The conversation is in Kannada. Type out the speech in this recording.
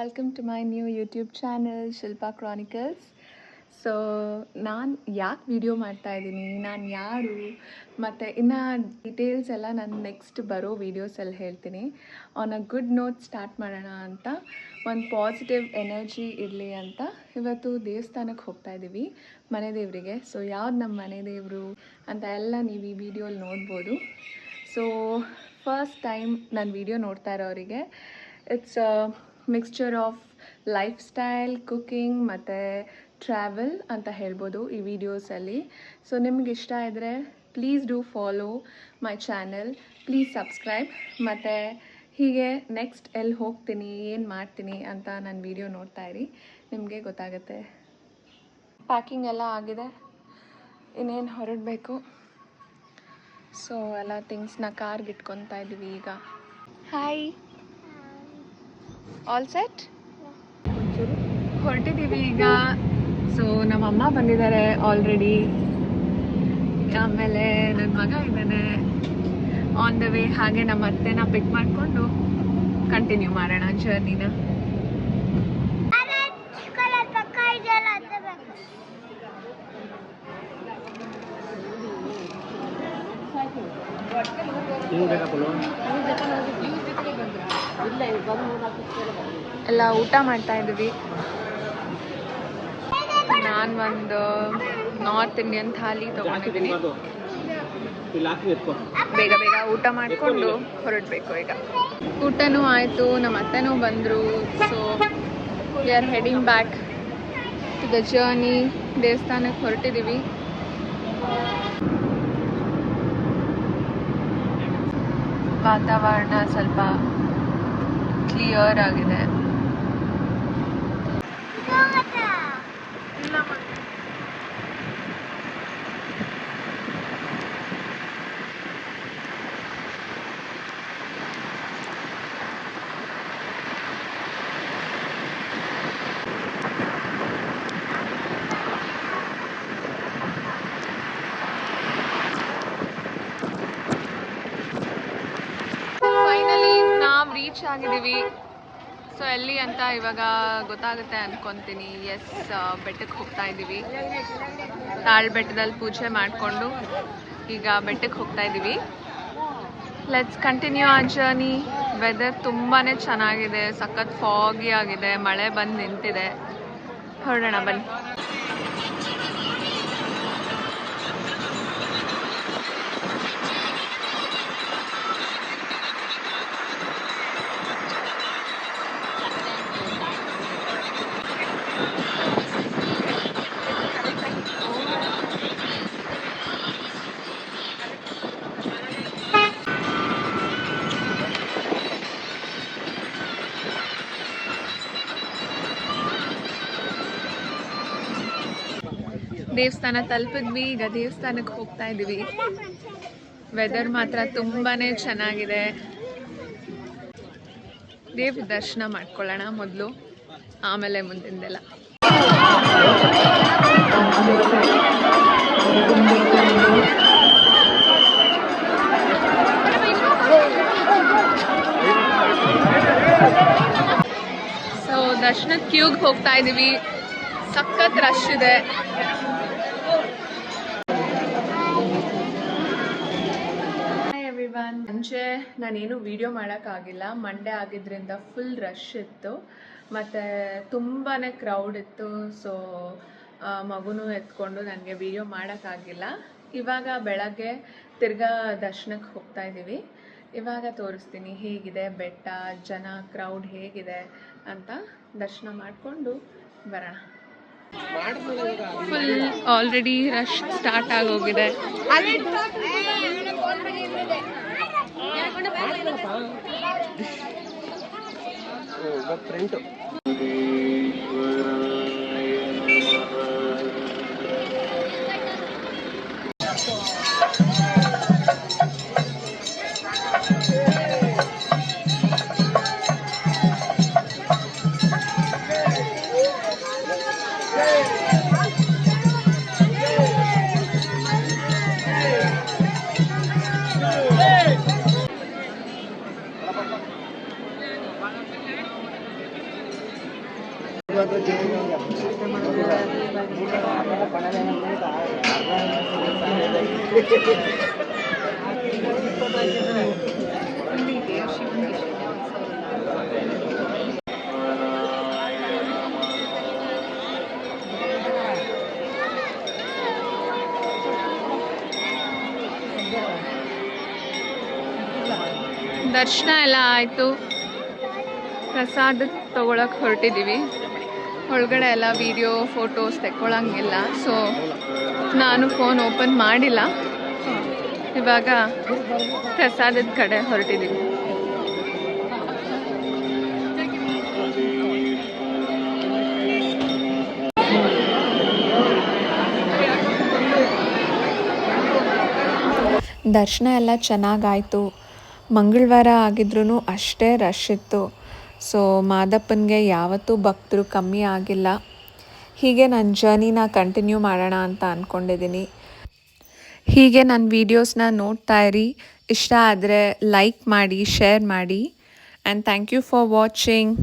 Welcome to my new YouTube channel Shilpa Chronicles. So ನಾನು ಯಾಕೆ ವಿಡಿಯೋ ಮಾಡ್ತಾಯಿದ್ದೀನಿ, ನಾನು ಯಾರು, ಮತ್ತು ಇನ್ನು ಡೀಟೇಲ್ಸ್ ಎಲ್ಲ ನಾನು ನೆಕ್ಸ್ಟ್ ಬರೋ ವೀಡಿಯೋಸಲ್ಲಿ ಹೇಳ್ತೀನಿ. On a good note start ಮಾಡೋಣ ಅಂತ, ಒಂದು ಪಾಸಿಟಿವ್ ಎನರ್ಜಿ ಇರಲಿ ಅಂತ ಇವತ್ತು ದೇವಸ್ಥಾನಕ್ಕೆ ಹೋಗ್ತಾಯಿದ್ದೀವಿ, ಮನೆ ದೇವರಿಗೆ. ಸೊ ಯಾವ್ದು ನಮ್ಮ ಮನೆ ದೇವರು ಅಂತ ಎಲ್ಲ ನೀವು ಈ ವಿಡಿಯೋಲಿ ನೋಡ್ಬೋದು. ಸೊ ಫಸ್ಟ್ ಟೈಮ್ ನಾನು ವಿಡಿಯೋ ನೋಡ್ತಾ ಇರೋರಿಗೆ it's a mixture of life style, cooking ಮತ್ತು ಟ್ರಾವೆಲ್ ಅಂತ ಹೇಳ್ಬೋದು ಈ ವಿಡಿಯೋಸಲ್ಲಿ. ಸೊ ನಿಮ್ಗೆ ಇಷ್ಟ ಇದ್ದರೆ please do follow my channel, please subscribe. ಮತ್ತು ಹೀಗೆ ನೆಕ್ಸ್ಟ್ ಎಲ್ಲಿ ಹೋಗ್ತೀನಿ, ಏನು ಮಾಡ್ತೀನಿ ಅಂತ ನನ್ನ ವಿಡಿಯೋ ನೋಡ್ತಾ ಇರಿ, ನಿಮಗೆ ಗೊತ್ತಾಗುತ್ತೆ. ಪ್ಯಾಕಿಂಗ್ ಎಲ್ಲ ಆಗಿದೆ, ಇನ್ನೇನು ಹೊರಡಬೇಕು. ಸೊ ಎಲ್ಲ ಥಿಂಗ್ಸ್ನ ಕಾರ್ಗೆ ಇಟ್ಕೊತಾ ಇದ್ದೀವಿ ಈಗ. ಹಾಯ್, ಆಲ್ ಸೆಟ್, ಹೊರಟಿದ್ದೀವಿ ಈಗ. ಸೊ ನಮ್ಮಮ್ಮ ಬಂದಿದ್ದಾರೆ ಆಲ್ರೆಡಿ, ಆಮೇಲೆ ನನ್ನ ಮಗ ಇದ್ದಾನೆ ಆನ್ ದ ವೇ. ಹಾಗೆ ನಮ್ಮ ಅತ್ತೆನ ಪಿಕ್ ಮಾಡಿಕೊಂಡು ಕಂಟಿನ್ಯೂ ಮಾಡೋಣ ಜರ್ನಿನ. ಎಲ್ಲ ಊಟ ಮಾಡ್ತಾ ಇದ್ವಿ. ನಾನು ಒಂದು ನಾರ್ತ್ ಇಂಡಿಯನ್ ಥಾಲಿ ತೊಗೊಂಡಿದ್ದೀನಿ. ಬೇಗ ಬೇಗ ಊಟ ಮಾಡಿಕೊಂಡು ಹೊರಡಬೇಕು ಈಗ. ಊಟನೂ ಆಯಿತು, ನಮ್ಮ ಅತ್ತೆನೂ ಬಂದರು. So we are heading back to the journey. ದೇವಸ್ಥಾನಕ್ಕೆ ಹೊರಟಿದ್ದೀವಿ. ವಾತಾವರಣ ಸ್ವಲ್ಪ ಕ್ಲಿಯರ್ ಆಗಿದೆ. ಫೈನಲಿ ನಾವು ರೀಚ್ ಆಗಿದ್ದೀವಿ. ಸೊ ಎಲ್ಲಿ ಅಂತ ಇವಾಗ ಗೊತ್ತಾಗುತ್ತೆ ಅನ್ಕೊತೀನಿ. ಎಸ್, ಬೆಟ್ಟಕ್ಕೆ ಹೋಗ್ತಾ ಇದ್ದೀವಿ. ತಾಳ್ ಬೆಟ್ಟದಲ್ಲಿ ಪೂಜೆ ಮಾಡಿಕೊಂಡು ಈಗ ಬೆಟ್ಟಕ್ಕೆ ಹೋಗ್ತಾ ಇದ್ದೀವಿ. ಲೆಟ್ಸ್ ಕಂಟಿನ್ಯೂ ಆ ಜರ್ನಿ. ವೆದರ್ ತುಂಬಾ ಚೆನ್ನಾಗಿದೆ, ಸಖತ್ ಫಾಗಿ ಆಗಿದೆ, ಮಳೆ ಬಂದು ನಿಂತಿದೆ. ಹೊರಡೋಣ ಬನ್ನಿ. ದೇವಸ್ಥಾನ ತಲುಪಿದ್ವಿ, ಈಗ ದೇವಸ್ಥಾನಕ್ಕೆ ಹೋಗ್ತಾ ಇದ್ದೀವಿ. ವೆದರ್ ಮಾತ್ರ ತುಂಬಾ ಚೆನ್ನಾಗಿದೆ. ದೇವ್ರ ದರ್ಶನ ಮಾಡ್ಕೊಳ್ಳೋಣ ಮೊದಲು, ಆಮೇಲೆ ಮುಂದಿಂದೆಲ್ಲ. ಸೊ ದರ್ಶನದ ಕ್ಯೂಗೆ ಹೋಗ್ತಾ ಇದ್ದೀವಿ. ಸಖತ್ ರಶ್ ಇದೆ. ಮುಂಚೆ ನಾನೇನು ವಿಡಿಯೋ ಮಾಡೋಕ್ಕಾಗಿಲ್ಲ, ಮಂಡೇ ಆಗಿದ್ದರಿಂದ ಫುಲ್ ರಶ್ ಇತ್ತು ಮತ್ತು ತುಂಬಾ ಕ್ರೌಡ್ ಇತ್ತು. ಸೊ ಮಗುನೂ ಎತ್ಕೊಂಡು ನನಗೆ ವಿಡಿಯೋ ಮಾಡೋಕ್ಕಾಗಿಲ್ಲ. ಇವಾಗ ಬೆಳಗ್ಗೆ ತಿರ್ಗಾ ದರ್ಶನಕ್ಕೆ ಹೋಗ್ತಾ ಇದ್ದೀವಿ. ಇವಾಗ ತೋರಿಸ್ತೀನಿ ಹೇಗಿದೆ ಬೆಟ್ಟ, ಜನ, ಕ್ರೌಡ್ ಹೇಗಿದೆ ಅಂತ. ದರ್ಶನ ಮಾಡಿಕೊಂಡು ಬರೋಣ. ಫುಲ್ ಆಲ್ರೆಡಿ ರಶ್ ಸ್ಟಾರ್ಟ್ ಆಗೋಗಿದೆ. ದರ್ಶನ ಎಲ್ಲ ಆಯಿತು, ಪ್ರಸಾದ ತೊಗೊಳಕ್ಕೆ ಹೊರಟಿದ್ದೀವಿ. ಒಳಗಡೆ ಎಲ್ಲ ವಿಡಿಯೋ ಫೋಟೋಸ್ ತೆಕ್ಕೊಳ್ಳೋಂಗಿಲ್ಲ, ಸೊ ನಾನು ಫೋನ್ ಓಪನ್ ಮಾಡಿಲ್ಲ. ಇವಾಗ ಪ್ರಸಾದದ ಕಡೆ ಹೊರಟಿದ್ದೀವಿ. ದರ್ಶನ ಎಲ್ಲ ಚೆನ್ನಾಗಾಯಿತು. ಮಂಗಳವಾರ ಆಗಿದ್ರೂ ಅಷ್ಟೇ ರಶ್ ಇತ್ತು. ಸೊ ಮಾದಪ್ಪನಿಗೆ ಯಾವತ್ತೂ ಭಕ್ತರು ಕಮ್ಮಿ ಆಗಿಲ್ಲ. ಹೀಗೆ ನನ್ನ ಜರ್ನಿನ ಕಂಟಿನ್ಯೂ ಮಾಡೋಣ ಅಂತ ಅಂದ್ಕೊಂಡಿದ್ದೀನಿ. ಹೀಗೆ ನನ್ನ ವೀಡಿಯೋಸ್ನ ನೋಡ್ತಾ ಇರಿ. ಇಷ್ಟ ಆದರೆ ಲೈಕ್ ಮಾಡಿ, ಶೇರ್ ಮಾಡಿ. And thank you for watching.